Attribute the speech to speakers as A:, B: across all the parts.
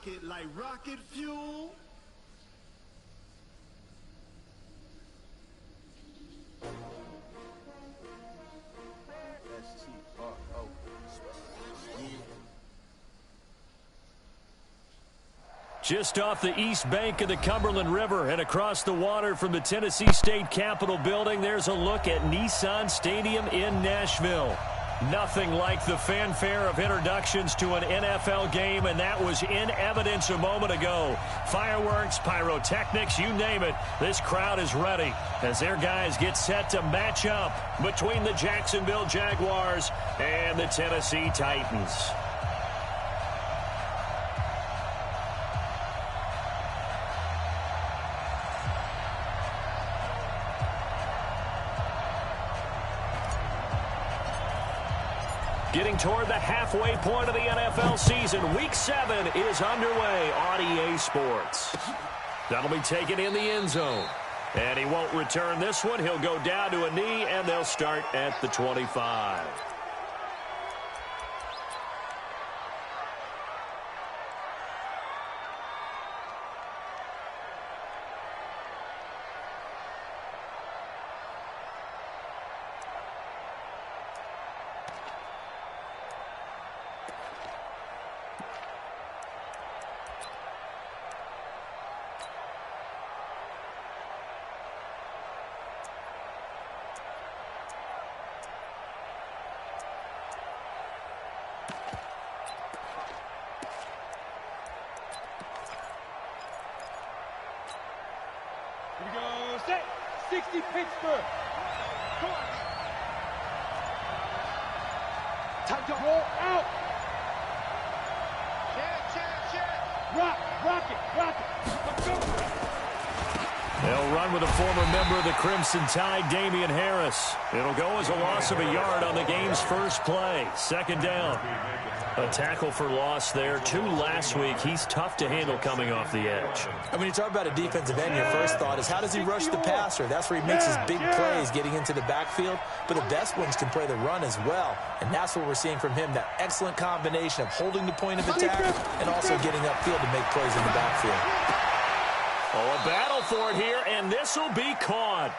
A: rocket like rocket fuel.
B: S-T-R-O.
C: Just off the east bank of the Cumberland River and across the water from the Tennessee State Capitol building, there's a look at Nissan Stadium in Nashville. Nothing like the fanfare of introductions to an NFL game, and that was in evidence a moment ago. Fireworks, pyrotechnics, you name it. This crowd is ready as their guys get set to match up between the Jacksonville Jaguars and the Tennessee Titans. Getting toward the halfway point of the NFL season. Week 7 is underway on EA Sports. That'll be taken in the end zone. And he won't return this one. He'll go down to a knee, and they'll start at the 25.
D: Here we go, set, 60 Pittsburgh. Come on. Time to roll out. Check. Rock it. Let's go.
C: They'll run with a former member of the Crimson Tide, Damian Harris. It'll go as a loss of a yard on the game's first play. Second down. A tackle for loss there. 2 last week. He's tough to handle coming off the edge.
E: And when you talk about a defensive end, your first thought is how does he rush the passer? That's where he makes his big plays getting into the backfield. But the best ones can play the run as well. And that's what we're seeing from him, that excellent combination of holding the point of attack and also getting upfield to make plays in the backfield.
C: Oh, a battle for it here, and this will be caught.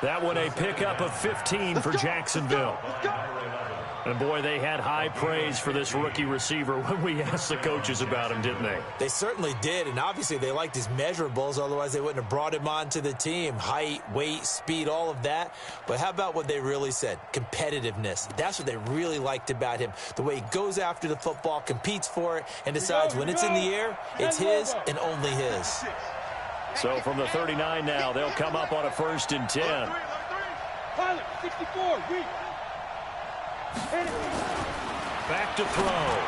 C: That one a pickup of 15 for Jacksonville. And, boy, they had high praise for this rookie receiver when we asked the coaches about him, didn't they?
E: They certainly did, and obviously they liked his measurables. Otherwise, they wouldn't have brought him onto the team. Height, weight, speed, all of that. But how about what they really said? Competitiveness. That's what they really liked about him. The way he goes after the football, competes for it, and decides when it's in the air, it's his and only his.
C: So from the 39 now, they'll come up on a 1st and 10.
D: Pilot, 64, weak.
C: Back to throw.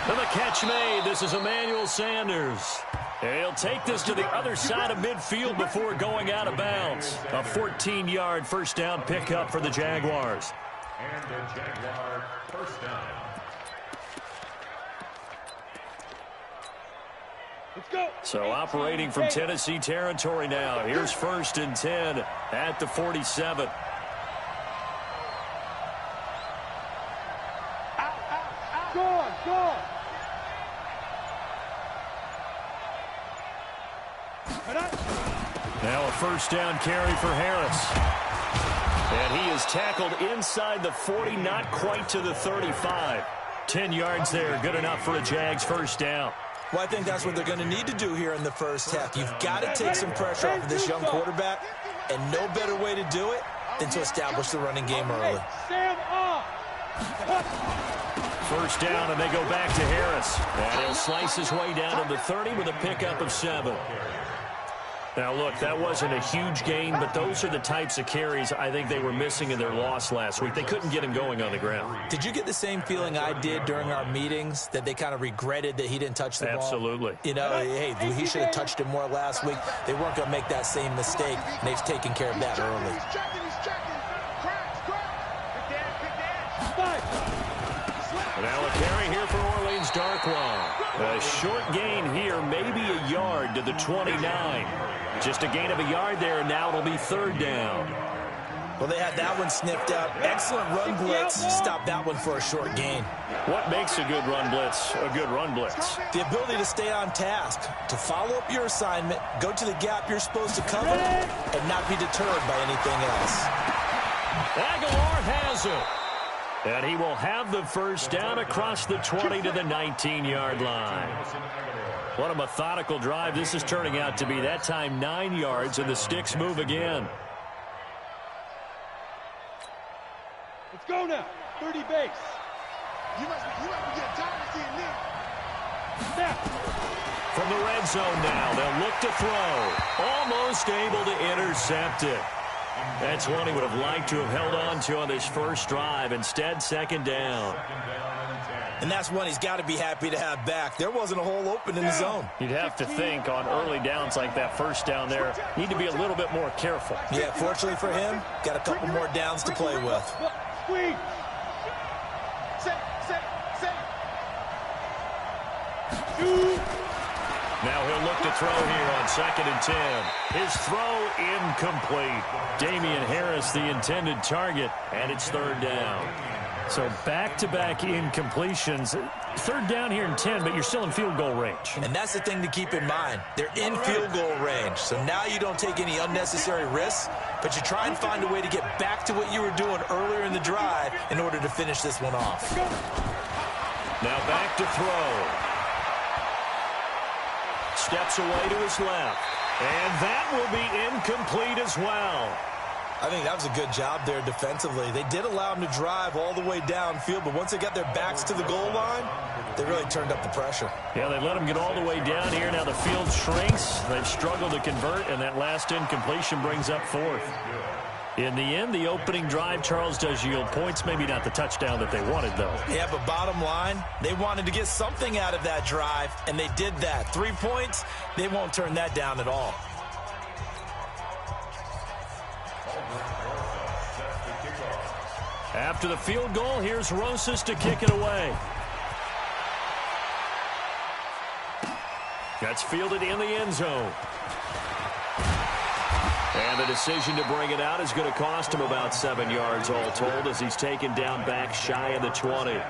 C: And the catch made. This is Emmanuel Sanders. He'll take this to the other side of midfield before going out of bounds. A 14-yard first down pickup for the Jaguars.
F: And the Jaguar first down.
D: Let's go.
C: So operating from Tennessee territory now. Here's 1st and 10 at the 47.
D: Go.
C: Now a first down carry for Harris. And he is tackled inside the 40, not quite to the 35. 10 yards there, good enough for a Jags first down.
E: Well, I think that's what they're going to need to do here in the first half. You've got to take some pressure off of this young quarterback, and no better way to do it than to establish the running game early.
C: First down, and they go back to Harris. And he'll slice his way down to the 30 with a pickup of 7. Now, look, that wasn't a huge gain, but those are the types of carries I think they were missing in their loss last week. They couldn't get him going on the ground.
E: Did you get the same feeling I did during our meetings, that they kind of regretted that he didn't touch the ball?
C: Absolutely.
E: You know, hey, he should have touched it more last week. They weren't going to make that same mistake, and they've taken care of that early.
C: Now a carry here for Orleans Darkwa. A short gain here, maybe a yard to the 29. Just a gain of a yard there, and now it'll be 3rd down.
E: Well, they had that one sniffed out. Excellent run blitz. Stop that one for a short gain.
C: What makes a good run blitz a good run blitz?
E: The ability to stay on task, to follow up your assignment, go to the gap you're supposed to cover, and not be deterred by anything else.
C: Aguilar has it. And he will have the first down across the 20 to the 19-yard line. What a methodical drive this is turning out to be. That time 9 yards, and the sticks move again.
D: Let's go now. 30 base.
A: You must be getting tired of seeing this.
D: Snap.
C: From the red zone now, they'll look to throw. Almost able to intercept it. That's one he would have liked to have held on to on this first drive. Instead, second down.
E: And that's one he's got to be happy to have back. There wasn't a hole open in the zone.
C: You'd have to think on early downs like that first down there, need to be a little bit more careful.
E: Yeah, fortunately for him, got a couple more downs to play with.
D: Squeeze.
A: Set.
C: Now he'll look to throw here on 2nd and 10. His throw incomplete. Damian Harris, the intended target, and it's 3rd down. So back-to-back incompletions. 3rd down here in 10, but you're still in field goal range.
E: And that's the thing to keep in mind. They're in field goal range. So now you don't take any unnecessary risks, but you try and find a way to get back to what you were doing earlier in the drive in order to finish this one off.
C: Now back to throw. Steps away to his left. And that will be incomplete as well.
E: I think that was a good job there defensively. They did allow him to drive all the way downfield, but once they got their backs to the goal line, they really turned up the pressure.
C: Yeah, they let him get all the way down here. Now the field shrinks. They've struggled to convert, and that last incompletion brings up 4th. In the end, the opening drive, Charles, does yield points. Maybe not the touchdown that they wanted, though.
E: Yeah, but bottom line, they wanted to get something out of that drive, and they did that. 3 points, they won't turn that down at all.
C: After the field goal, here's Rosas to kick it away. That's fielded in the end zone. And the decision to bring it out is going to cost him about 7 yards all told as he's taken down back shy of the 20.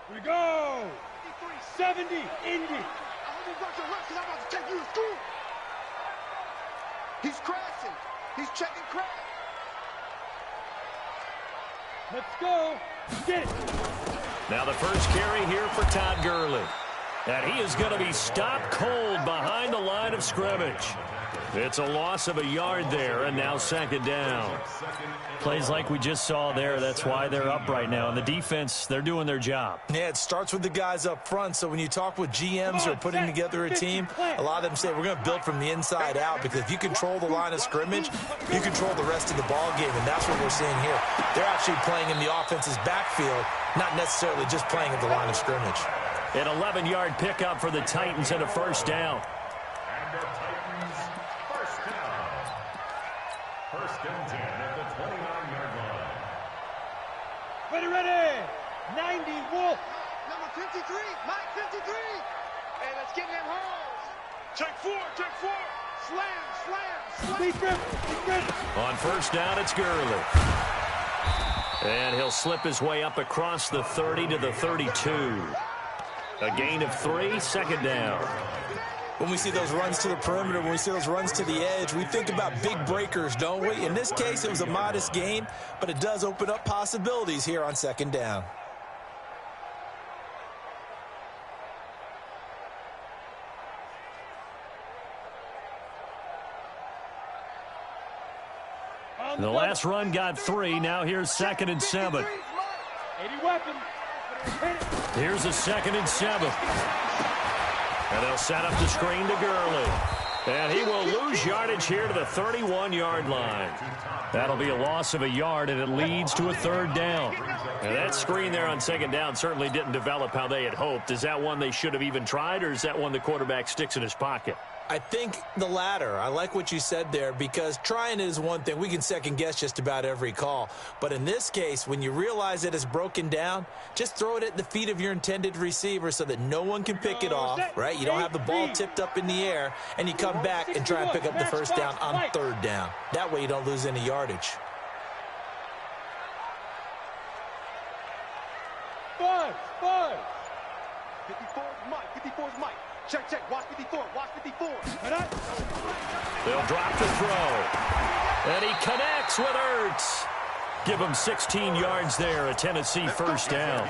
D: Here we go. 70, Indy.
A: I hope you got your rest because I'm about to take you to school. He's crashing. He's checking crash.
D: Let's go. Get it.
C: Now the first carry here for Todd Gurley. And he is going to be stopped cold behind the line of scrimmage. It's a loss of a yard there, and now 2nd down. Plays like we just saw there. That's why they're up right now. And the defense, they're doing their job.
E: Yeah, it starts with the guys up front. So when you talk with GMs or putting together a team, a lot of them say we're going to build from the inside out, because if you control the line of scrimmage, you control the rest of the ball game, and that's what we're seeing here. They're actually playing in the offense's backfield, not necessarily just playing at the line of scrimmage.
C: An 11-yard pickup for the Titans and a first down.
F: And the Titans, first down. 1st and 10 at the 29-yard line.
D: Ready. 90, Wolf.
A: Number 53, Mike 53. Hey, let's get in them holes. Check 4. Slam.
D: Deep grip.
C: On first down, it's Gurley. And he'll slip his way up across the 30 to the 32. A gain of 3, 2nd down.
E: When we see those runs to the perimeter, when we see those runs to the edge, we think about big breakers, don't we? In this case, it was a modest gain, but it does open up possibilities here on 2nd down.
C: The last run got 3. Now here's 2nd and 7.
D: 80 weapons.
C: Here's a 2nd and 7. And they'll set up the screen to Gurley. And he will lose yardage here to the 31-yard line. That'll be a loss of a yard, and it leads to a third down. And that screen there on second down certainly didn't develop how they had hoped. Is that one they should have even tried, or is that one the quarterback sticks in his pocket?
E: I think the latter. I like what you said there, because trying it is one thing. We can second-guess just about every call. But in this case, when you realize that it's broken down, just throw it at the feet of your intended receiver so that no one can pick it off, right? You don't have the ball tipped up in the air, and you come back and try and pick up the first down on third down. That way you don't lose any yardage.
D: Five.
A: 54 is Mike. 54 is Mike. Check. Watch 54. Watch 54.
C: They'll drop the throw. And he connects with Ertz. Give him 16 yards there, a Tennessee first down.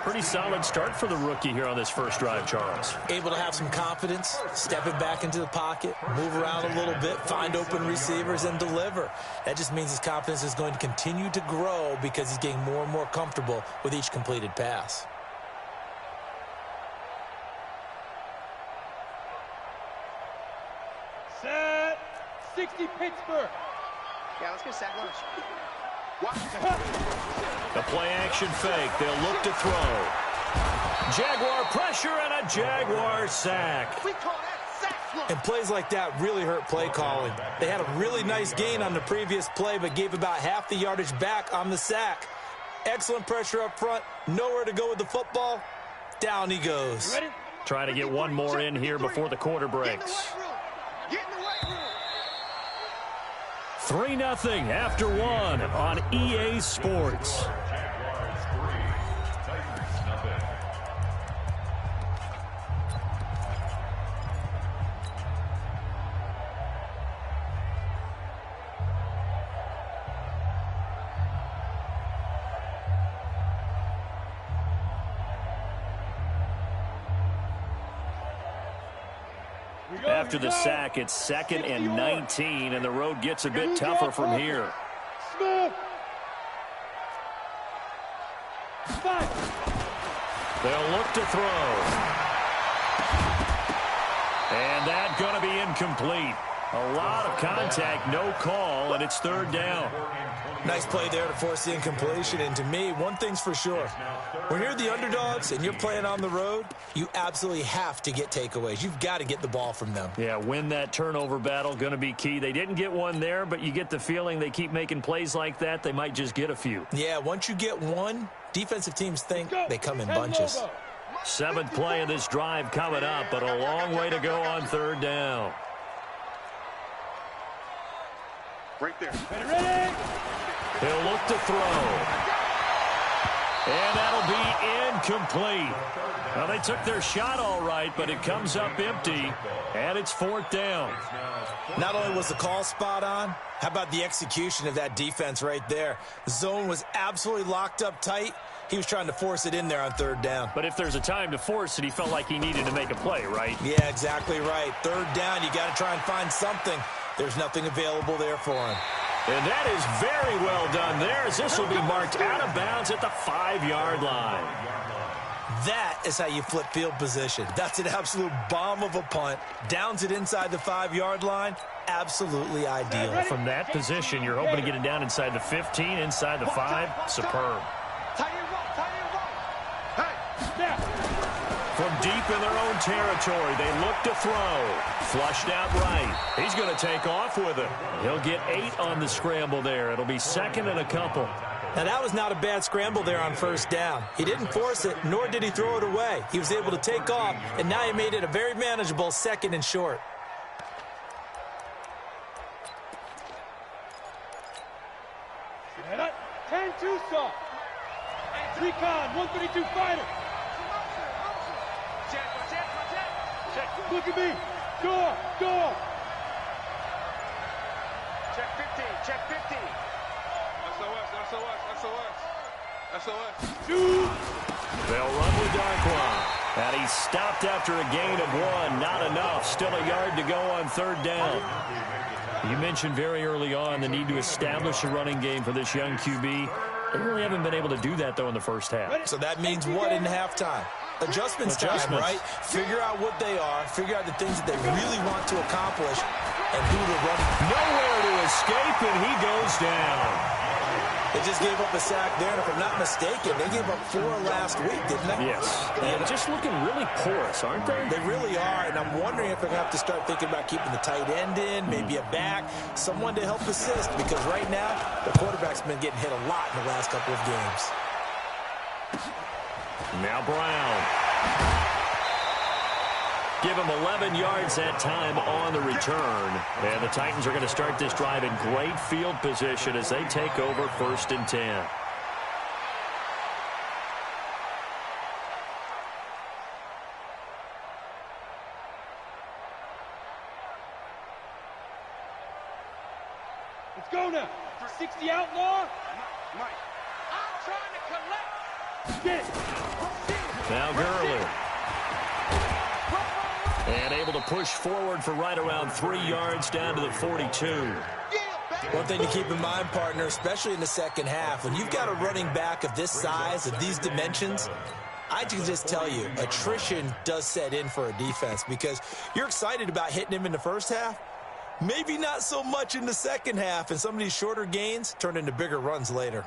C: Pretty solid start for the rookie here on this first drive, Charles.
E: Able to have some confidence, stepping back into the pocket, move around a little bit, find open receivers, and deliver. That just means his confidence is going to continue to grow because he's getting more and more comfortable with each completed pass.
D: Set. 60 Pittsburgh.
A: Yeah, let's get a sack lunch.
C: The play-action fake. They'll look to throw. Jaguar pressure and a Jaguar sack.
A: We call that sack lunch.
E: And plays like that really hurt play calling. They had a really nice gain on the previous play, but gave about half the yardage back on the sack. Excellent pressure up front. Nowhere to go with the football. Down he goes.
D: Ready?
C: Trying to get one more in here before the quarter breaks.
A: Get in the right room.
C: 3-0 after one on EA Sports.
F: Jaguars 3, Titans 0.
C: After the sack, it's 2nd and 19, and the road gets a bit tougher from here.
D: Smith.
C: They'll look to throw. And that's going to be incomplete. A lot of contact, no call, and it's third down.
E: Nice play there to force the incompletion. And to me, one thing's for sure. When you're the underdogs and you're playing on the road, you absolutely have to get takeaways. You've got to get the ball from them.
C: Yeah, win that turnover battle, going to be key. They didn't get one there, but you get the feeling they keep making plays like that, they might just get a few.
E: Yeah, once you get one, defensive teams think they come in bunches.
C: 7th play of this drive coming up, but a long way to go on third down.
A: Right there.
D: Ready?
C: He'll look to throw. And that'll be incomplete. Well, they took their shot all right, but it comes up empty, and it's 4th down.
E: Not only was the call spot on, how about the execution of that defense right there? The zone was absolutely locked up tight. He was trying to force it in there on third down.
C: But if there's a time to force it, he felt like he needed to make a play, right?
E: Yeah, exactly right. Third down, you got to try and find something. There's nothing available there for him.
C: And that is very well done there, as this will be marked out of bounds at the 5-yard line.
E: That is how you flip field position. That's an absolute bomb of a punt. Downs it inside the 5-yard line. Absolutely ideal.
C: From that position, you're hoping to get it down inside the 15, inside the 5. Superb.
A: Tight end roll. Hey.
C: From deep in their own territory, they look to throw. Flushed out right. He's going to take off with it. He'll get 8 on the scramble there. It'll be 2nd and a couple.
E: Now, that was not a bad scramble there on first down. He didn't force it, nor did he throw it away. He was able to take off, and now he made it a very manageable 2nd and short.
D: Set up. 10-2 soft. Recon, 132 fighter. Check. Look at me. Door.
A: Check 15. Check 15.
D: SOS. Shoot.
C: They'll run with Darkwa. And he's stopped after a gain of 1. Not enough. Still a yard to go on third down. You mentioned very early on the need to establish a running game for this young QB. They really haven't been able to do that, though, in the first half.
E: So that means what in halftime? Adjustments time, right? Figure out what they are, figure out the things that they really want to accomplish, and who to run.
C: Nowhere to escape, and he goes down.
E: They just gave up a sack there, and if I'm not mistaken, they gave up 4 last week, didn't they?
C: Yes. And just looking really porous, aren't they?
E: They really are, and I'm wondering if they're going to have to start thinking about keeping the tight end in, maybe a back, someone to help assist, because right now, the quarterback's been getting hit a lot in the last couple of games.
C: Now Brown. Give him 11 yards that time on the return. And the Titans are going to start this drive in great field position as they take over 1st and 10.
D: Let's go now. 60 outlaw.
A: Mike, I'm trying to collect.
D: Get it.
C: Now Gurley. And able to push forward for right around 3 yards down to the 42.
E: One thing to keep in mind, partner, especially in the second half, when you've got a running back of this size, of these dimensions, I can just tell you, attrition does set in for a defense because you're excited about hitting him in the first half. Maybe not so much in the second half, and some of these shorter gains turn into bigger runs later.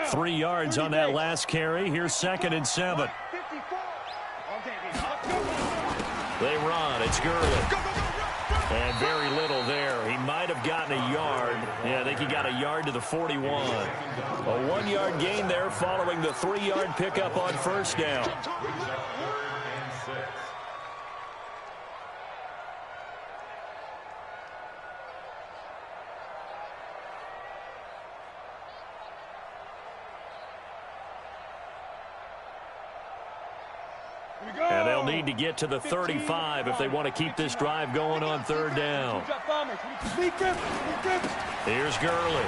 C: 3 yards on that last carry. Here's 2nd and 7. They run. It's Gurley. And very little there. He might have gotten a yard. Yeah, I think he got a yard to the 41. A 1-yard gain there following the 3-yard pickup on 1st down. And they'll need to get to the 35 if they want to keep this drive going on 3rd down. Here's Gurley.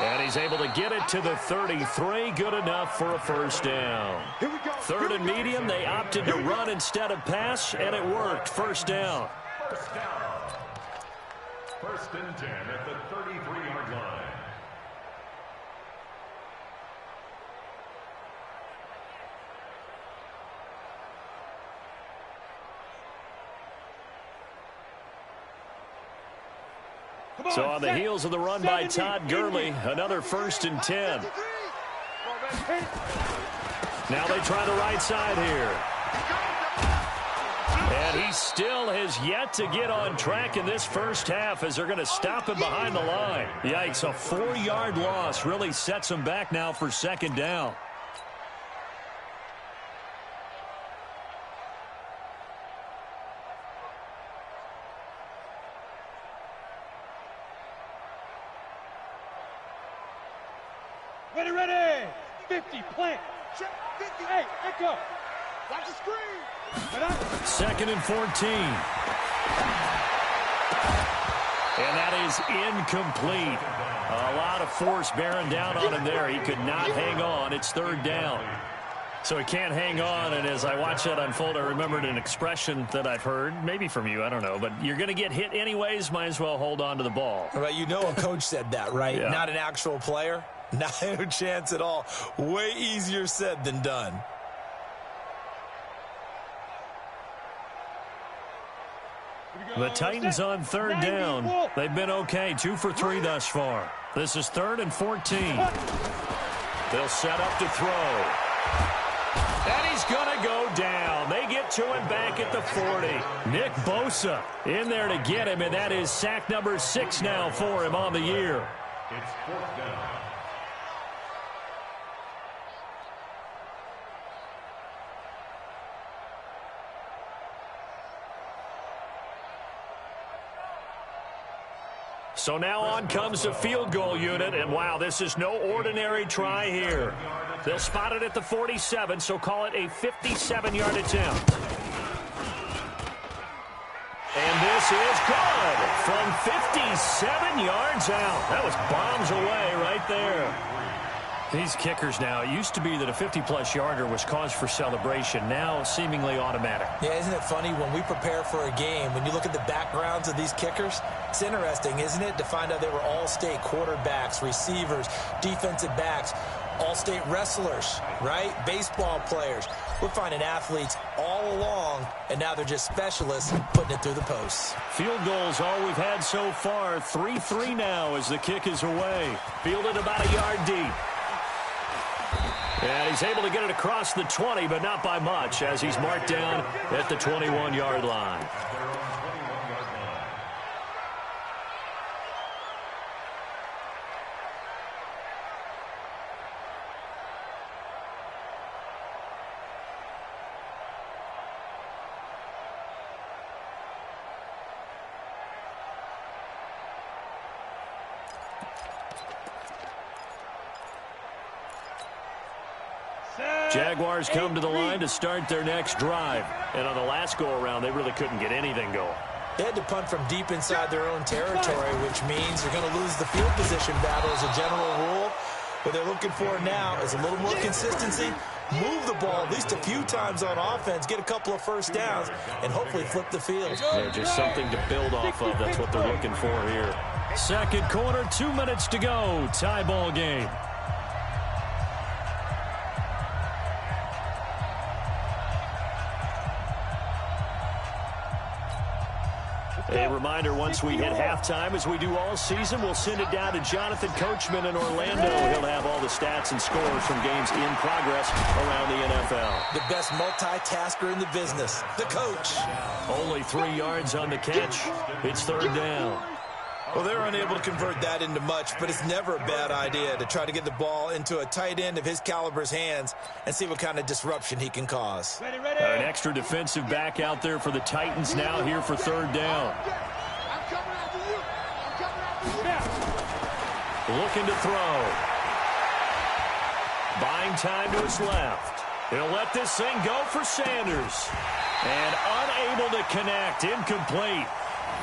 C: And he's able to get it to the 33. Good enough for a 1st down. 3rd and medium. They opted to run instead of pass, and it worked. 1st down.
F: 1st and 10 at the 33-yard line.
C: So on the heels of the run by Todd Gurley, another 1st and 10. Now they try the right side here. And he still has yet to get on track in this first half as they're going to stop him behind the line. Yikes, a 4-yard loss really sets him back now for 2nd down.
D: Ready. 50, plant.
A: Check, 50.
D: Hey, echo.
A: Watch the screen.
C: 2nd and 14. And that is incomplete. A lot of force bearing down on him there. He could not hang on. It's 3rd down. So he can't hang on, and as I watch that unfold, I remembered an expression that I've heard, maybe from you, I don't know, but you're going to get hit anyways, might as well hold on to the ball.
E: Well, you know a coach said that, right?
C: Yeah.
E: Not an actual player. Not a chance at all. Way easier said than done.
C: The Titans on 3rd down. They've been okay, 2 for 3 thus far. This is 3rd and 14. They'll set up to throw. And he's going to go down. They get to him back at the 40. Nick Bosa in there to get him, and that is sack number 6 now for him on the year.
F: It's 4th down.
C: So now on comes the field goal unit, and wow, this is no ordinary try here. They'll spot it at the 47, so call it a 57-yard attempt. And this is good from 57 yards out. That was bombs away right there. These kickers now, it used to be that a 50-plus yarder was cause for celebration. Now, seemingly automatic.
E: Yeah, isn't it funny when we prepare for a game, when you look at the backgrounds of these kickers, it's interesting, isn't it, to find out they were all-state quarterbacks, receivers, defensive backs, all-state wrestlers, right? Baseball players. We're finding athletes all along, and now they're just specialists putting it through the posts.
C: Field goals all we've had so far. 3-3 now as the kick is away. Fielded about a yard deep. And he's able to get it across the 20, but not by much, as he's marked down at the 21-yard line. Jaguars come to the line to start their next drive. And on the last go-around, they really couldn't get anything going.
E: They had to punt from deep inside their own territory, which means you're going to lose the field position battle as a general rule. What they're looking for now is a little more consistency, move the ball at least a few times on offense, get a couple of first downs, and hopefully flip the field.
C: Yeah, just something to build off of. That's what they're looking for here. Second quarter, 2 minutes to go. Tie ball game. A reminder, once we hit halftime, as we do all season, we'll send it down to Jonathan Coachman in Orlando. He'll have all the stats and scores from games in progress around the NFL.
E: The best multitasker in the business, the coach.
C: Only 3 yards on the catch. It's third down.
E: Well, they're unable to convert that into much, but it's never a bad idea to try to get the ball into a tight end of his caliber's hands and see what kind of disruption he can cause.
D: Ready, ready.
C: An extra defensive back out there for the Titans now here for third down.
A: I'm coming after you. I'm coming after you.
C: Looking to throw. Buying time to his left. He'll let this thing go for Sanders. And unable to connect. Incomplete.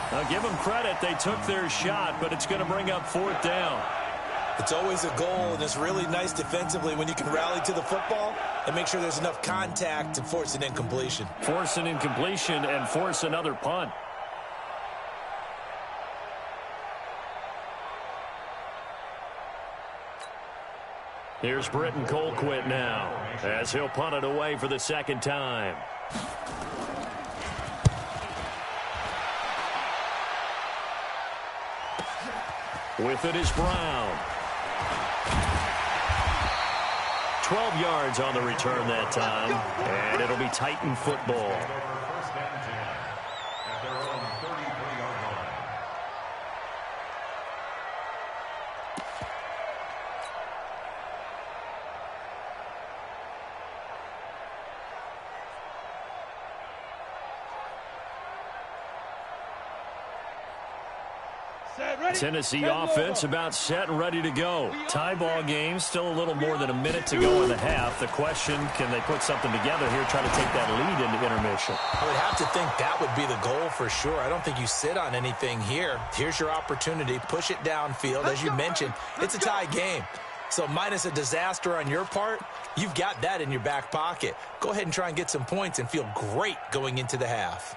C: Now, give them credit. They took their shot, but it's going to bring up fourth down.
E: It's always a goal, and it's really nice defensively when you can rally to the football and make sure there's enough contact to force an incompletion.
C: Force an incompletion and force another punt. Here's Britton Colquitt now, as he'll punt it away for the second time. With it is Brown. 12 yards on the return that time, and it'll be Titan football.
F: First and 10 at their own 33-yard line.
C: Tennessee offense about set and ready to go. Tie ball game, still a little more than a minute to go in the half. The question, can they put something together here, try to take that lead into intermission?
E: I would have to think that would be the goal for sure. I don't think you sit on anything here. Here's your opportunity. Push it downfield. As you mentioned, it's a tie game. So minus a disaster on your part, you've got that in your back pocket. Go ahead and try and get some points and feel great going into the half.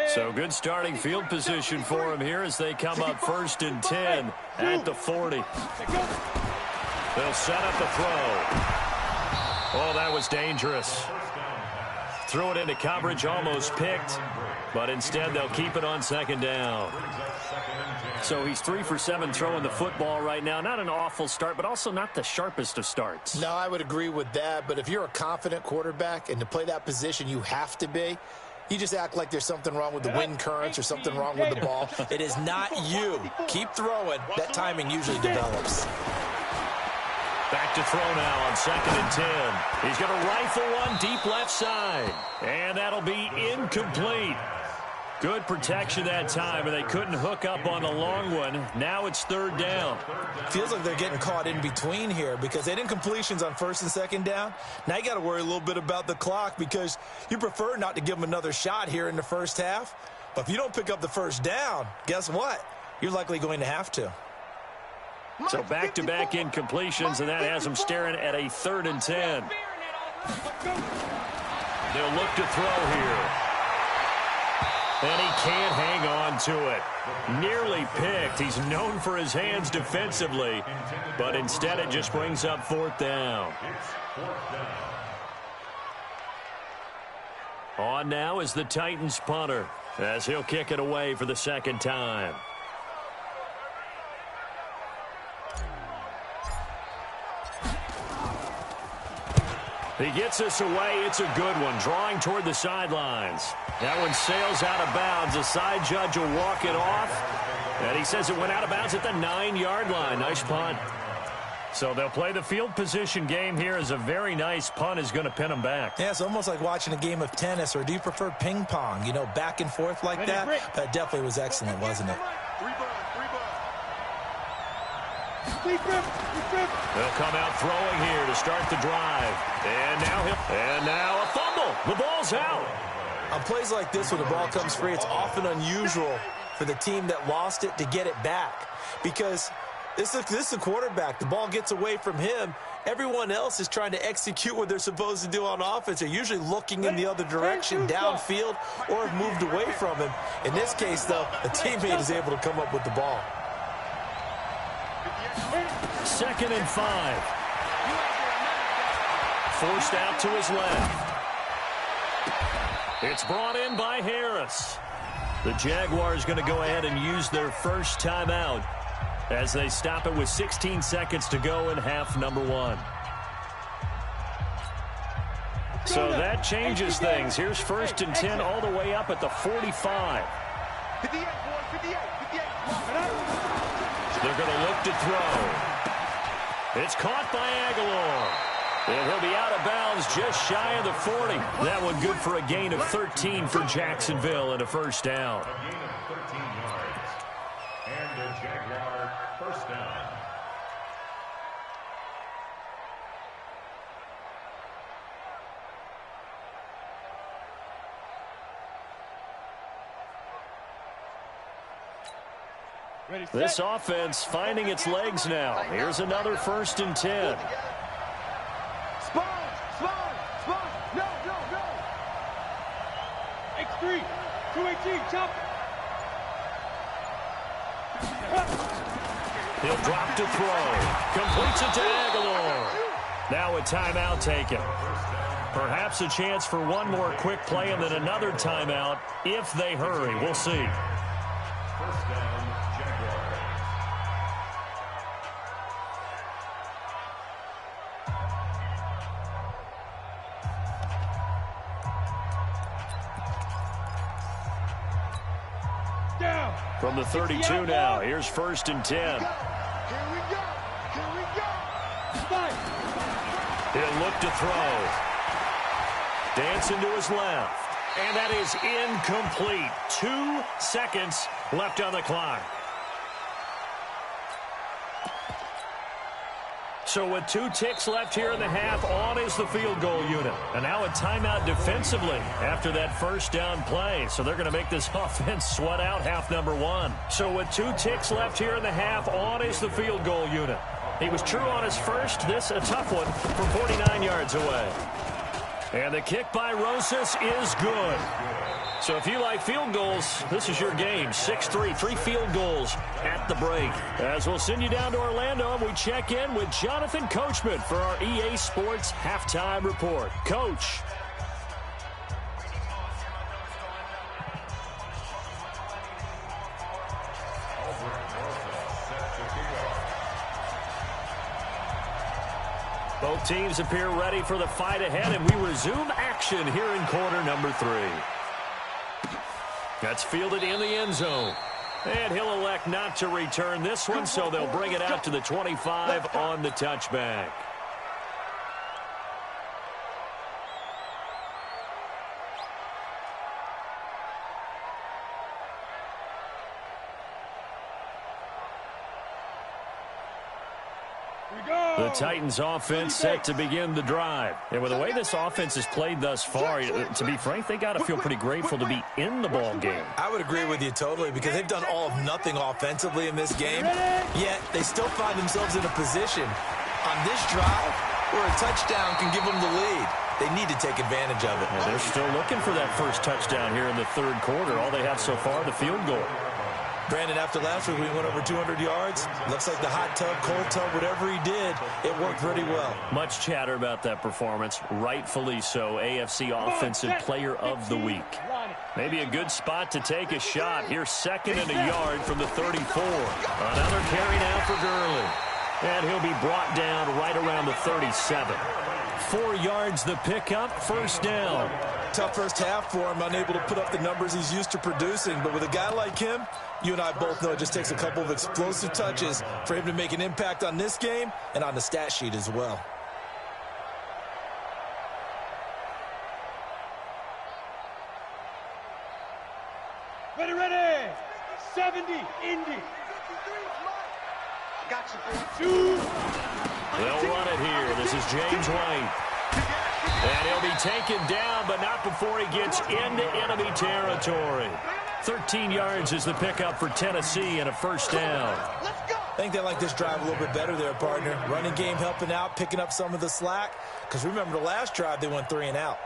C: So good starting field position for him here as they come up first and 10 at the 40. They'll set up the throw. Oh, that was dangerous. Threw it into coverage, almost picked, but instead they'll keep it on second down. So he's 3 for 7 throwing the football right now. Not an awful start, but also not the sharpest of starts.
E: No, I would agree with that, but if you're a confident quarterback and to play that position you have to be, you just act like there's something wrong with the wind currents or something wrong with the ball. It is not you. Keep throwing. That timing usually develops.
C: Back to throw now on second and 10. He's going to rifle one deep left side. And that'll be incomplete. Good protection that time, and they couldn't hook up on the long one. Now it's third down.
E: Feels like they're getting caught in between here because they didn't completions on first and second down. Now you got to worry a little bit about the clock because you prefer not to give them another shot here in the first half. But if you don't pick up the first down, guess what? You're likely going to have to.
C: So back-to-back incompletions, and that has them staring at a 3rd and 10. They'll look to throw here. And he can't hang on to it. Nearly picked. He's known for his hands defensively, but instead it just brings up 4th down. On now is the Titans punter, as he'll kick it away for the 2nd time. He gets this away. It's a good one, drawing toward the sidelines. That one sails out of bounds. The side judge will walk it off. And he says it went out of bounds at the 9-yard line. Nice punt. So they'll play the field position game here as a very nice punt is going to pin them back.
E: Yeah, it's almost like watching a game of tennis, or do you prefer ping pong? You know, back and forth like that? That definitely was excellent, wasn't it?
C: They'll come out throwing here to start the drive. And now a fumble. The ball's out.
E: On plays like this, when the ball comes free, it's often unusual for the team that lost it to get it back. Because this is a quarterback. The ball gets away from him. Everyone else is trying to execute what they're supposed to do on offense. They're usually looking in the other direction, downfield, or have moved away from him. In this case, though, a teammate is able to come up with the ball.
C: 2nd and 5. Forced out to his left. It's brought in by Harris. The Jaguars going to go ahead and use their first timeout as they stop it with 16 seconds to go in half number 1. So that changes things. Here's 1st and 10 all the way up at the 45.
A: 58, 58, 58.
C: They're going to look to throw. It's caught by Aguilar. And he'll be out of bounds just shy of the 40. That one good for a gain of 13 for Jacksonville and a 1st down.
F: A gain of 13 yards. And a Jaguar 1st down.
C: This offense finding its legs now. Here's another 1st and 10.
A: Spawn! No!
D: X3, 218, chop.
C: He'll drop to throw. Completes it to Aguilar. Now a timeout taken. Perhaps a chance for one more quick play and then another timeout if they hurry. We'll see.
F: 1st down, Jaguars.
D: Down.
C: From the 32 now, here's 1st and 10.
A: Here we go!
D: Fight.
C: He'll look to throw. Dancing to his left. And that is incomplete. 2 seconds left on the clock. So with 2 ticks left here in the half, on is the field goal unit. And now a timeout defensively after that 1st down play. So they're going to make this offense sweat out half number 1. So with 2 ticks left here in the half, on is the field goal unit. He was true on his first. This a tough one from 49 yards away. And the kick by Rosas is good. So if you like field goals, this is your game. 6-3, 3 field goals at the break. As we'll send you down to Orlando, and we check in with Jonathan Coachman for our EA Sports Halftime Report. Coach. Both teams appear ready for the fight ahead, and we resume action here in quarter number 3. That's fielded in the end zone. And he'll elect not to return this one, so they'll bring it out to the 25 on the touchback. The Titans offense set to begin the drive. And with the way this offense has played thus far, to be frank, they got to feel pretty grateful to be in the ball game.
E: I would agree with you totally because they've done all of nothing offensively in this game, yet they still find themselves in a position on this drive where a touchdown can give them the lead. They need to take advantage of it.
C: And they're still looking for that first touchdown here in the third quarter. All they have so far, the field goal.
E: Brandon, after last week, we went over 200 yards. Looks like the hot tub, cold tub, whatever he did, it worked pretty well.
C: Much chatter about that performance. Rightfully so. AFC Offensive Player of the Week. Maybe a good spot to take a shot. Here's 2nd and a yard from the 34. Another carry now for Gurley. And he'll be brought down right around the 37. 4 yards the pickup, first down.
E: Tough first half for him, unable to put up the numbers he's used to producing. But with a guy like him, you and I both know it just takes a couple of explosive touches for him to make an impact on this game and on the stat sheet as well.
D: Ready. 70, Indy.
A: Gotcha, boy.
D: 2.
C: They'll run it here. This is James White. And he'll be taken down, but not before he gets into enemy territory. 13 yards is the pickup for Tennessee and a first down.
E: I think they like this drive a little bit better there, partner. Running game helping out, picking up some of the slack. Because remember, the last drive, they went 3 and out.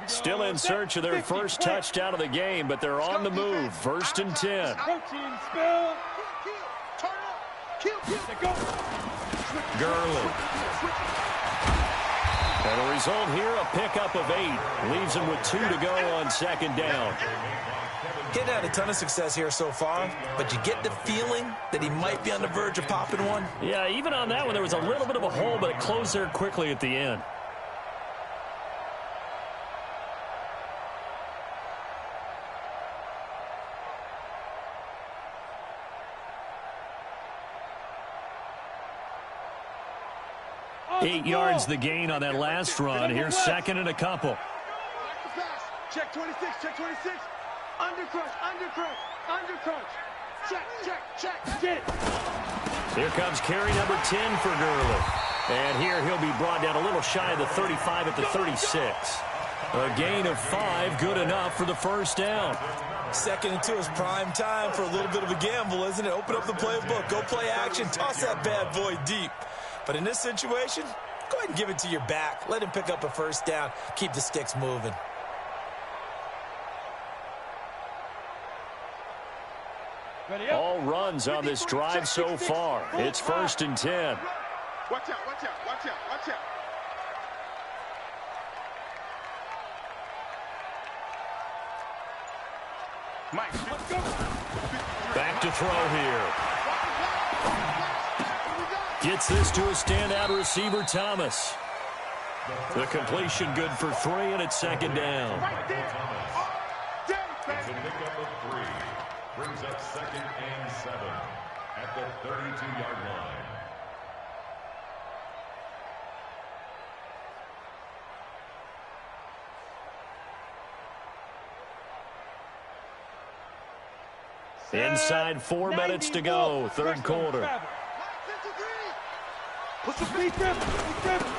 C: Still in search of their first touchdown of the game, but they're on the move. 1st and 10.
D: Protein spill.
C: Gurley. And the result here, a pickup of 8. Leaves him with 2 to go on 2nd down.
E: Getting had a ton of success here so far, but you get the feeling that he might be on the verge of popping one.
C: Yeah, even on that one, there was a little bit of a hole, but it closed there quickly at the end. Eight yards the gain on that last run. Here's 2nd and a couple.
A: Check 26, check 26. Undercrunch. Check.
D: Get it.
C: Here comes carry number 10 for Gurley. And here he'll be brought down a little shy of the 35 at the 36. A gain of 5, good enough for the first down.
E: 2nd and 2 is prime time for a little bit of a gamble, isn't it? Open up the playbook, go play action, toss that bad boy deep. But in this situation, go ahead and give it to your back. Let him pick up a first down. Keep the sticks moving.
C: All runs on this drive so far. It's 1st and 10.
A: Watch out. Mike,
C: Back to throw here. Gets this to a standout receiver, Thomas. The completion good for 3, and it's 2nd down.
F: It's a pickup of 3. Brings up 2nd and 7 at the 32-yard line.
C: Inside 4 minutes to go, third quarter.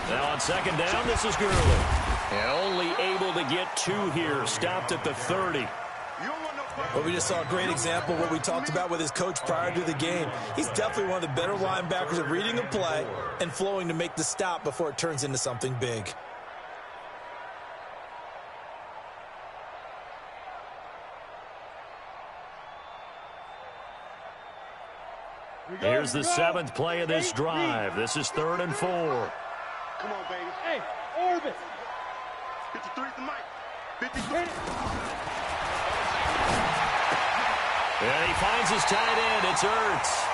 C: Now on 2nd down, this is Gurley. And only able to get 2 here, stopped at the 30.
E: Well, we just saw a great example of what we talked about with his coach prior to the game. He's definitely one of the better linebackers at reading a play and flowing to make the stop before it turns into something big.
C: Here's the 7th play of this drive. This is 3rd and 4.
A: Come on, baby.
D: Hey, Orbit.
A: 53's the mic. 53.
C: And he finds his tight end. It's Ertz.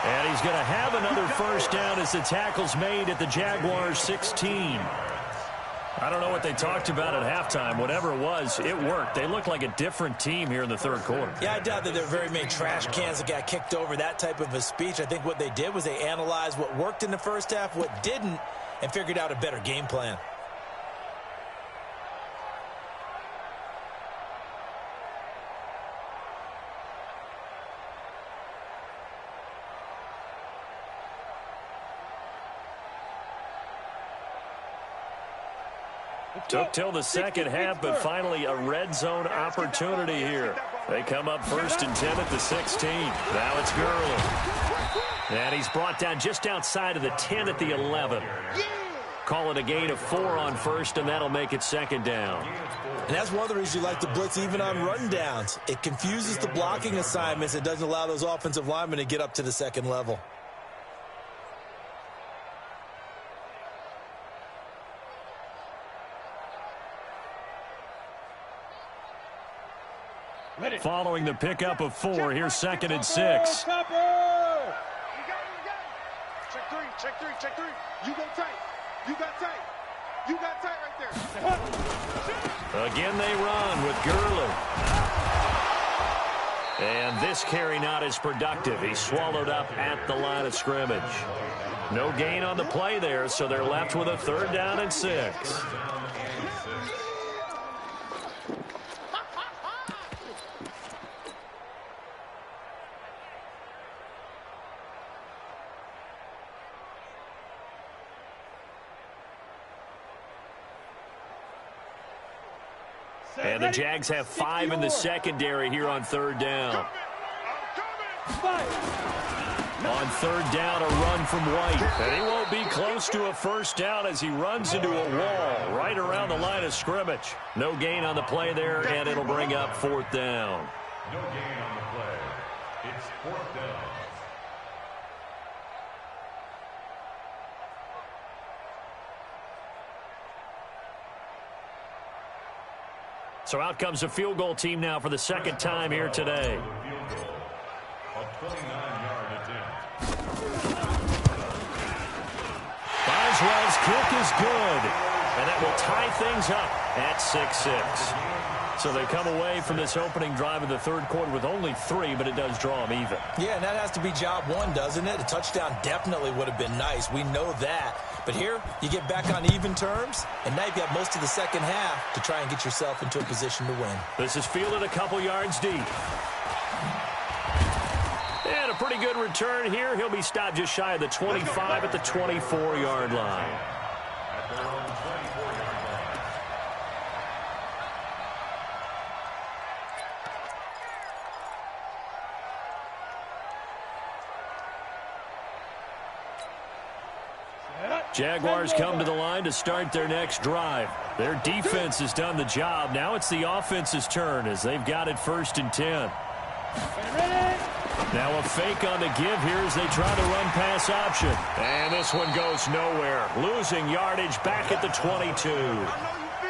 C: And he's going to have another first down as the tackle's made at the Jaguars' 16. I don't know what they talked about at halftime. Whatever it was, it worked. They looked like a different team here in the third quarter.
E: Yeah, I doubt that there were very many trash cans that got kicked over, that type of a speech. I think what they did was they analyzed what worked in the first half, what didn't, and figured out a better game plan.
C: Took till the second half, but finally a red zone opportunity here. They come up 1st and 10 at the 16. Now it's Gurley. And he's brought down just outside of the 10 at the 11. Call it a gain of 4 on 1st, and that'll make it 2nd down.
E: And that's one of the reasons you like to blitz even on rundowns. It confuses the blocking assignments. It doesn't allow those offensive linemen to get up to the second level.
C: Following the pickup of 4, here's 2nd and 6.
A: You got it, you got it. Check three. You go tight. You got tight. You got tight right there.
C: Again they run with Gurley. And this carry not as productive. He's swallowed up at the line of scrimmage. No gain on the play there, so they're left with a 3rd down and 6. And the Jags have 5 in the secondary here on 3rd down. On 3rd down, a run from White. And he won't be close to a 1st down as he runs into a wall right around the line of scrimmage. No gain on the play there, and it'll bring up 4th down.
F: No gain on the play. It's 4th down.
C: So out comes a field goal team now for the 2nd time here today.
F: Field goal. A 29-yard attempt.
C: Boswell's kick is good. And that will tie things up at 6-6. So they come away from this opening drive of the 3rd quarter with only 3, but it does draw them even.
E: Yeah, and that has to be job 1, doesn't it? A touchdown definitely would have been nice. We know that. But here, you get back on even terms, and now you've got most of the second half to try and get yourself into a position to win.
C: This is fielded a couple yards deep. And a pretty good return here. He'll be stopped just shy of the 25 at the 24-yard line.
F: At their own 24-yard line.
C: Jaguars come to the line to start their next drive. Their defense has done the job. Now it's the offense's turn as they've got it 1st and 10. Now a fake on the give here as they try to run pass option. And this one goes nowhere. Losing yardage back at the 22.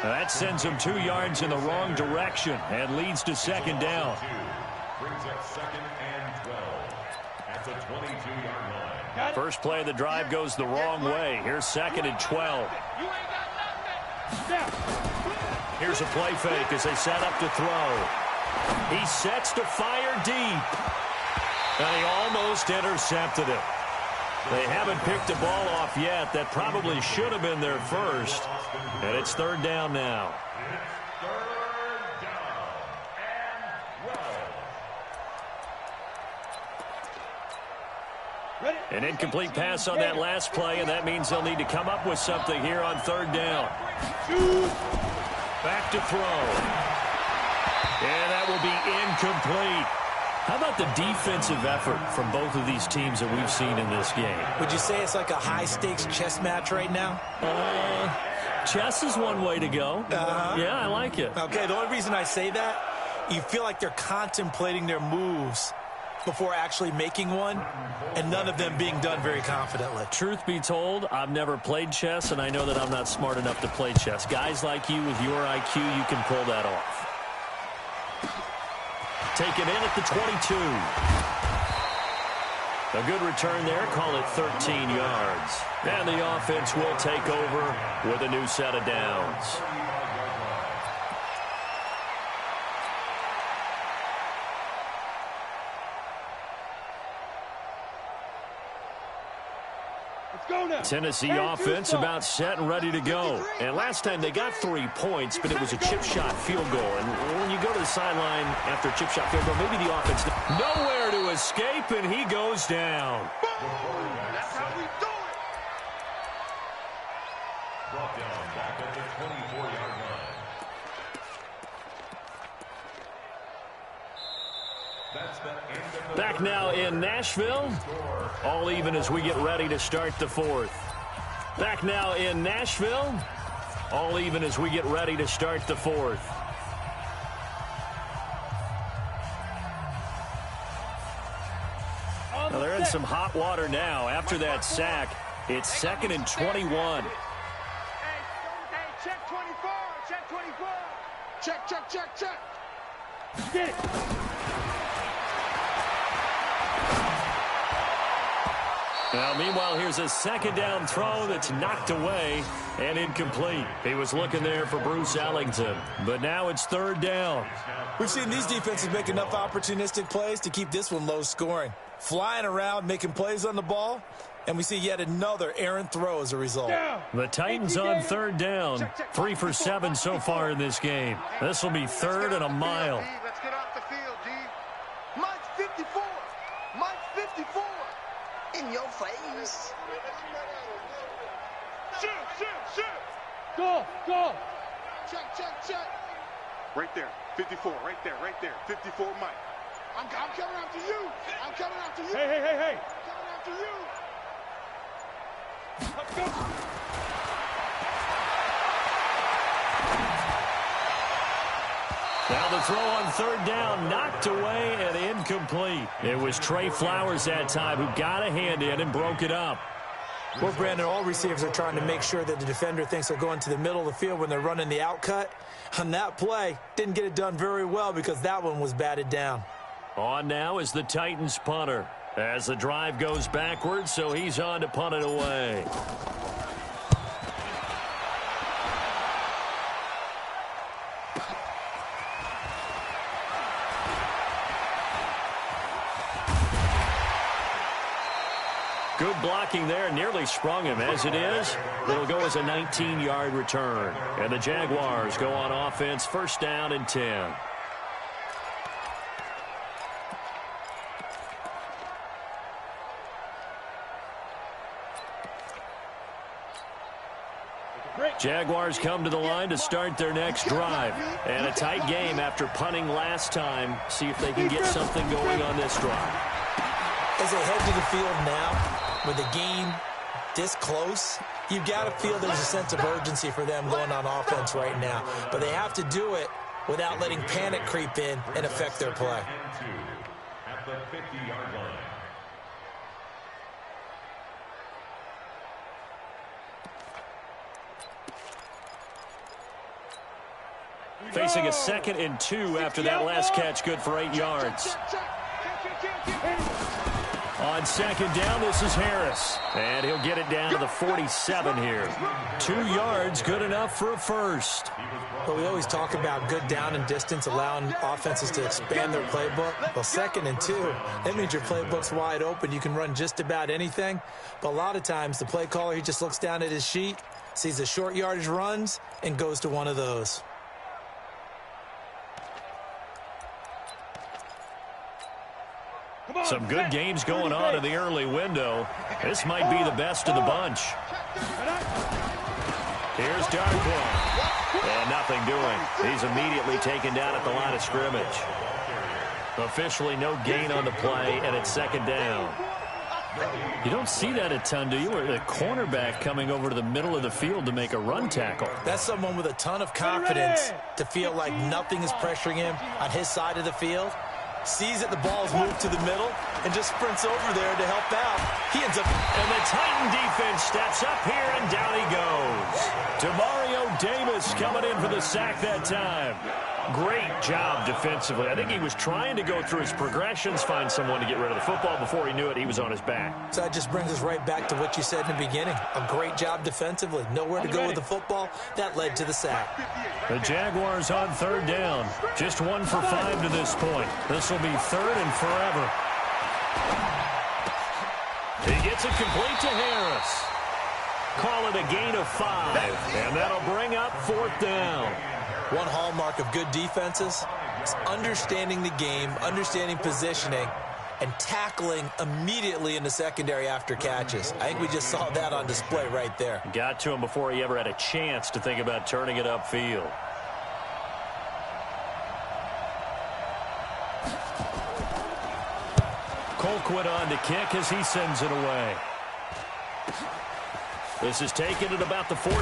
C: That sends them 2 yards in the wrong direction and leads to 2nd down.
F: Brings up 2nd and 12 at the 22-yard line.
C: First play of the drive goes the wrong way. Here's 2nd and 12. Here's a play fake as they set up to throw. He sets to fire deep. And he almost intercepted it. They haven't picked the ball off yet. That probably should have been their first. And it's 3rd down now. An incomplete pass on that last play, and that means they'll need to come up with something here on 3rd down. Back to throw. And that will be incomplete. How about the defensive effort from both of these teams that we've seen in this game?
E: Would you say it's like a high-stakes chess match right now?
C: Chess is one way to go. Yeah, I like it.
E: Okay, the only reason I say that, you feel like they're contemplating their moves before actually making one, and none of them being done very confidently.
C: Truth be told, I've never played chess, and I know that I'm not smart enough to play chess. Guys like you with your IQ, you can pull that off. Taken in at the 22. A good return there, call it 13 yards. And the offense will take over with a new set of downs. Tennessee offense about set and ready to go. And last time they got 3 points, but it was a chip shot field goal. And when you go to the sideline after a chip shot field goal, maybe the offense nowhere to escape, and he goes down.
A: That's how we do it.
F: Brought down back at the 24-yard
C: Back now in Nashville. All even as we get ready to start the fourth. Back now in Nashville. All even as we get ready to start the fourth. Well, they're in some hot water now. After that sack, it's 2nd and 21.
A: Hey, check 24. Check 24. Check.
D: Get it.
C: Now, meanwhile, here's a 2nd down throw that's knocked away and incomplete. He was looking there for Bruce Ellington, but now it's 3rd down.
E: We've seen these defenses make enough opportunistic plays to keep this one low scoring. Flying around, making plays on the ball, and we see yet another errant throw as a result.
C: The Titans on 3rd down. 3 for 7 so far in this game. This will be 3rd and a mile.
A: Let's get off the field, D. Mike's 54. Mike's 54. In your face. Shoot.
D: Go.
A: Check. Right there. 54. Right there. 54, Mike. I'm coming after you.
D: Hey.
A: Coming after you.
D: Let's go.
C: Now the throw on 3rd down, knocked away and incomplete. It was Trey Flowers that time who got a hand in and broke it up.
E: Well, Brandon, all receivers are trying to make sure that the defender thinks they're going to the middle of the field when they're running the out cut. On that play, didn't get it done very well because that one was batted down.
C: On now is the Titans punter as the drive goes backwards, so he's on to punt it away. Good blocking there, nearly sprung him. As it is, it'll go as a 19-yard return. And the Jaguars go on offense, 1st down and 10. Jaguars come to the line to start their next drive. And a tight game after punting last time. See if they can get something going on this drive.
E: As they head to the field now, with the game this close, you've got to feel there's a sense of urgency for them going on offense right now. But they have to do it without letting panic creep in and affect their play.
F: At the 50-yard line.
C: Facing a 2nd and 2 after that last catch, good for 8 yards. On 2nd down, this is Harris. And he'll get it down to the 47 here. 2 yards, good enough for a first.
E: But we always talk about good down and distance, allowing offenses to expand their playbook. Well, 2nd and 2, that means your playbook's wide open. You can run just about anything. But a lot of times, the play caller, he just looks down at his sheet, sees the short yardage runs, and goes to one of those.
C: Some good games going on in the early window. This might be the best of the bunch. Here's Darkwa. And nothing doing. He's immediately taken down at the line of scrimmage. Officially no gain on the play, and it's 2nd down. You don't see that a ton, do you? Or the cornerback coming over to the middle of the field to make a run tackle.
E: That's someone with a ton of confidence to feel like nothing is pressuring him on his side of the field. Sees that the ball's moved to the middle and just sprints over there to help out. He ends up...
C: And the Titan defense steps up here, and down he goes. Demario Davis coming in for the sack that time. Great job defensively. I think he was trying to go through his progressions, find someone to get rid of the football. Before he knew it, he was on his back.
E: So that just brings us right back to what you said in the beginning. A great job defensively. Nowhere to go with the football. That led to the sack.
C: The Jaguars on 3rd down. Just 1 for 5 to this point. This will be 3rd and forever. He gets it complete to Harris. Call it a gain of 5. And that'll bring up 4th down.
E: One hallmark of good defenses is understanding the game, understanding positioning, and tackling immediately in the secondary after catches. I think we just saw that on display right there.
C: Got to him before he ever had a chance to think about turning it upfield. Colquitt on to kick as he sends it away. This is taken at about the 14.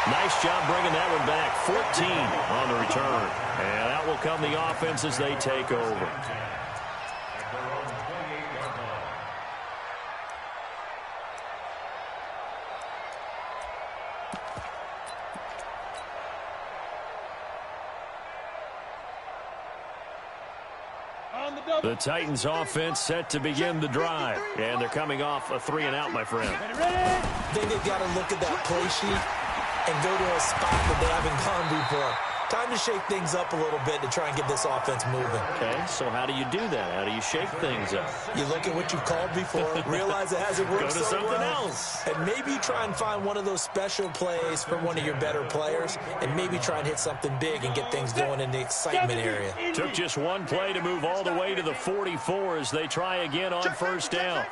C: Nice job bringing that one back. 14 on the return. And that will come the offense as they take over. The Titans offense set to begin the drive. And they're coming off a 3-and-out, my friend.
E: I think they've got to look at that play sheet and go to a spot that they haven't gone before. Time to shake things up a little bit to try and get this offense moving.
C: Okay, so how do you do that? How do you shake things up?
E: You look at what you've called before, realize it hasn't worked
C: Go to
E: so
C: something
E: well,
C: else.
E: and maybe try and find one of those special plays from one of your better players, and maybe try and hit something big and get things going in the excitement area.
C: Took just one play to move all the way to the 44 as they try again on first down.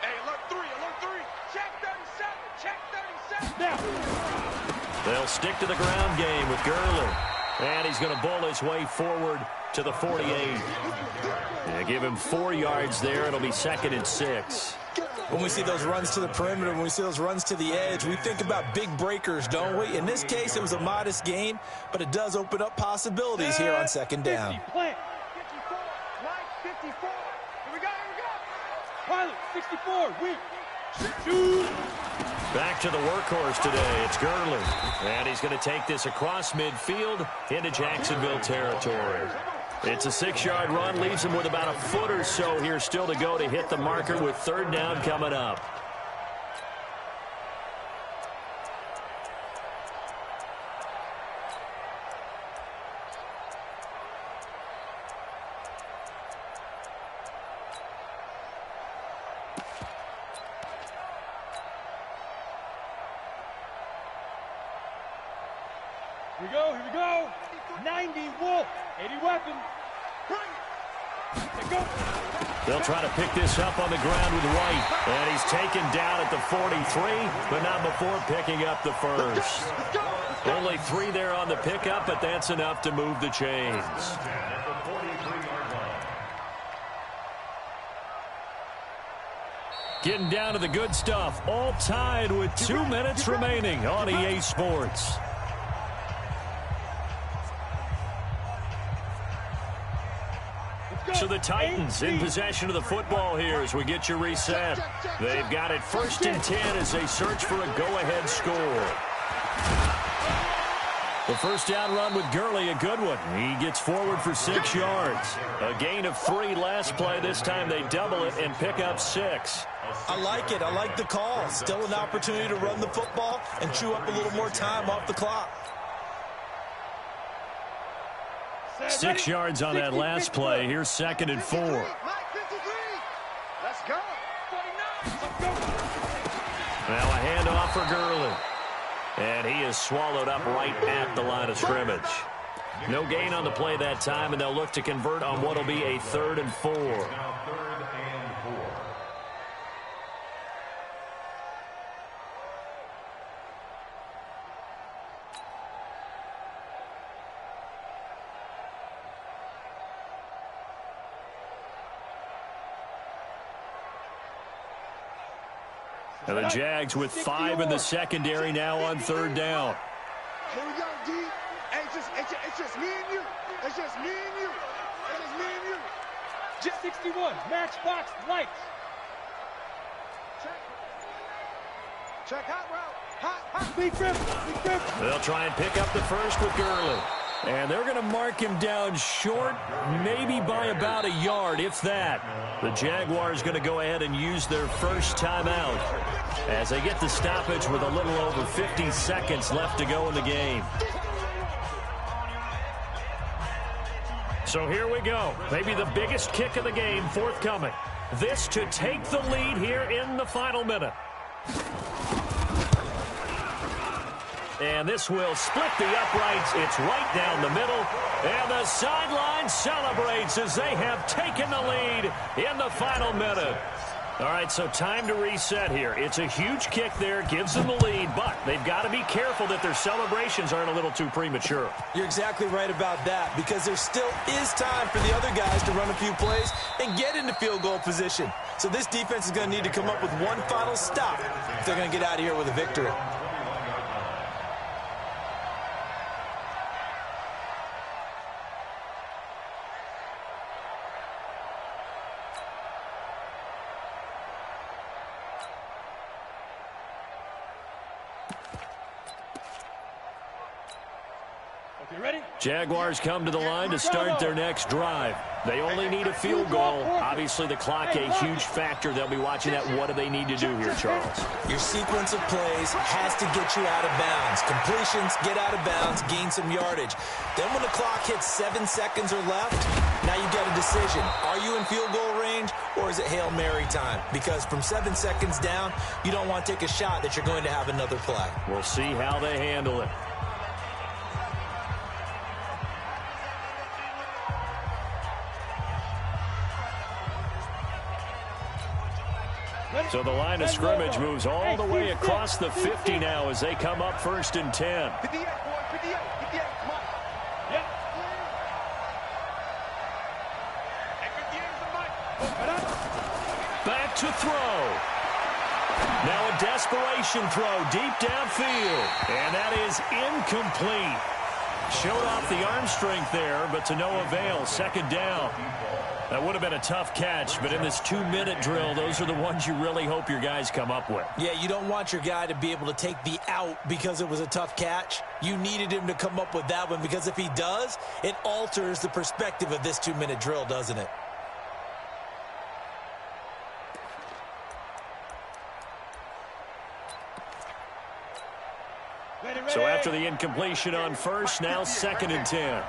A: Hey, alert 3, alert 3. Check 37, check 37.
D: Now.
C: They'll stick to the ground game with Gurley. And he's going to bull his way forward to the 48. Yeah, give him 4 yards there. It'll be 2nd and 6.
E: When we see those runs to the perimeter, when we see those runs to the edge, we think about big breakers, don't we? In this case, it was a modest gain, but it does open up possibilities here on 2nd down.
D: 50, plant.
A: 54, right, 54. Here we go, here we go.
D: Pilot, 64, weak. Shoot.
C: Back to the workhorse today. It's Gurley. And he's going to take this across midfield into Jacksonville territory. It's a 6-yard run. Leaves him with about a foot or so here still to go to hit the marker with 3rd down coming up.
D: Here we go, here we go. 90 Wolf, 80 weapon. Let go.
C: They'll try to pick this up on the ground with White. And he's taken down at the 43, but not before picking up the first. Only 3 there on the pickup, but that's enough to move the chains. Getting down to the good stuff. All tied with 2 minutes remaining on EA Sports. So the Titans in possession of the football here as we get you reset. They've got it 1st and 10 as they search for a go-ahead score. The first down run with Gurley, a good one. He gets forward for 6 yards. A gain of 3 last play. This time they double it and pick up 6.
E: I like it. I like the call. Still an opportunity to run the football and chew up a little more time off the clock.
C: 6 yards on that last play. Here's 2nd and 4.
A: Let's go. 49.
C: Now a handoff for Gurley. And he is swallowed up right at the line of scrimmage. No gain on the play that time, and they'll look to convert on what will be a 3rd and 4. And the Jags with 5 in the secondary now on 3rd down.
A: Here we go, D. Hey, it's just me and you. It's just me and you. It's just me and you.
D: Just 61, matchbox lights.
A: Check hot route. Hot.
D: Big grip, big grip.
C: They'll try and pick up the first with Gurley. And they're going to mark him down short, maybe by about a yard, if that. The Jaguars going to go ahead and use their first timeout as they get the stoppage with a little over 50 seconds left to go in the game. So here we go. Maybe the biggest kick of the game forthcoming. This to take the lead here in the final minute. And this will split the uprights. It's right down the middle. And the sideline celebrates as they have taken the lead in the final minute. All right, so time to reset here. It's a huge kick there, gives them the lead, but they've got to be careful that their celebrations aren't a little too premature.
E: You're exactly right about that, because there still is time for the other guys to run a few plays and get into field goal position. So this defense is going to need to come up with one final stop if they're going to get out of here with a victory.
C: Jaguars come to the line to start their next drive. They only need a field goal. Obviously, the clock a huge factor. They'll be watching that. What do they need to do here, Charles?
E: Your sequence of plays has to get you out of bounds. Completions, get out of bounds, gain some yardage. Then when the clock hits 7 seconds or left, now you've got a decision. Are you in field goal range, or is it Hail Mary time? Because from 7 seconds down, you don't want to take a shot that you're going to have another play.
C: We'll see how they handle it. So the line of scrimmage moves all the way across the 50 now as they come up 1st and 10.
A: 58, boy, 58, 58, come on.
D: Yeah.
A: Hey, 58 is the mic.
C: Back to throw. Now a desperation throw deep downfield. And that is incomplete. Showed off the arm strength there, but to no avail. 2nd down. That would have been a tough catch, but in this 2-minute drill, those are the ones you really hope your guys come up with.
E: Yeah, you don't want your guy to be able to take the out because it was a tough catch. You needed him to come up with that one, because if he does, it alters the perspective of this 2-minute drill, doesn't it?
C: So after the incompletion on first, now 2nd and 10.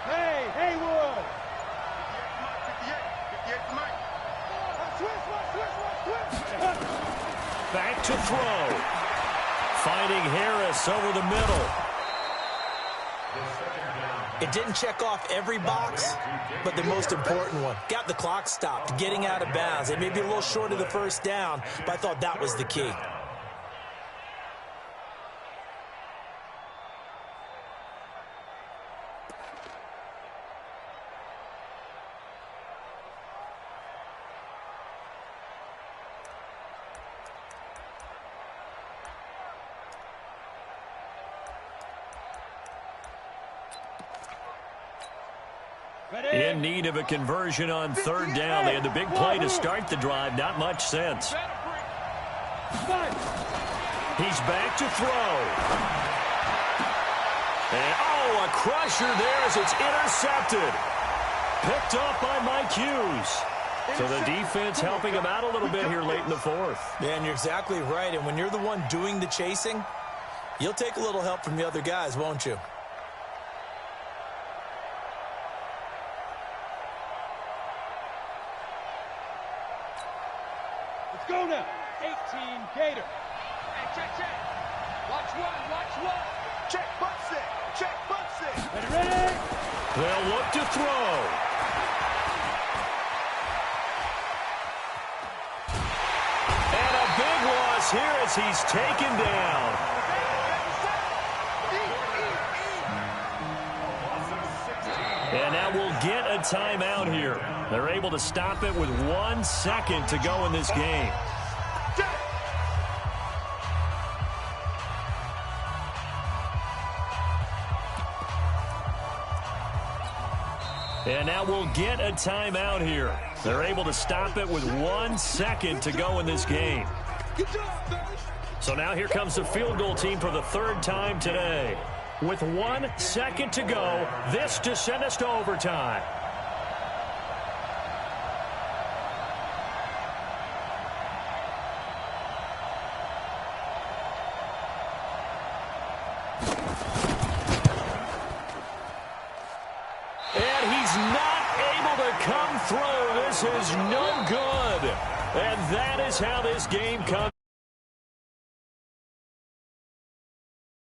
D: Hey, Haywood.
A: 58, the mic.
C: Back to throw. Finding Harris over the middle.
E: It didn't check off every box, but the most important one. Got the clock stopped, getting out of bounds. It may be a little short of the 1st down, but I thought that was the key.
C: In need of a conversion on 3rd down. They had the big play to start the drive. Not much sense. He's back to throw. And, oh, a crusher there as it's intercepted. Picked off by Mike Hughes. So the defense helping him out a little bit here late in the 4th.
E: Yeah, and you're exactly right. And when you're the one doing the chasing, you'll take a little help from the other guys, won't you?
D: Go now. 18 Gator.
A: Hey, check. Watch one. Check, butt set.
D: Ready?
C: They'll look to throw. And a big loss here as he's taken down. And now we'll get a timeout here. They're able to stop it with 1 second to go in this game. And now we'll get a timeout here. They're able to stop it with 1 second to go in this game. So now here comes the field goal team for the 3rd time today. With 1 second to go, this to send us to overtime. And he's not able to come through. This is no good. And that is how this game comes.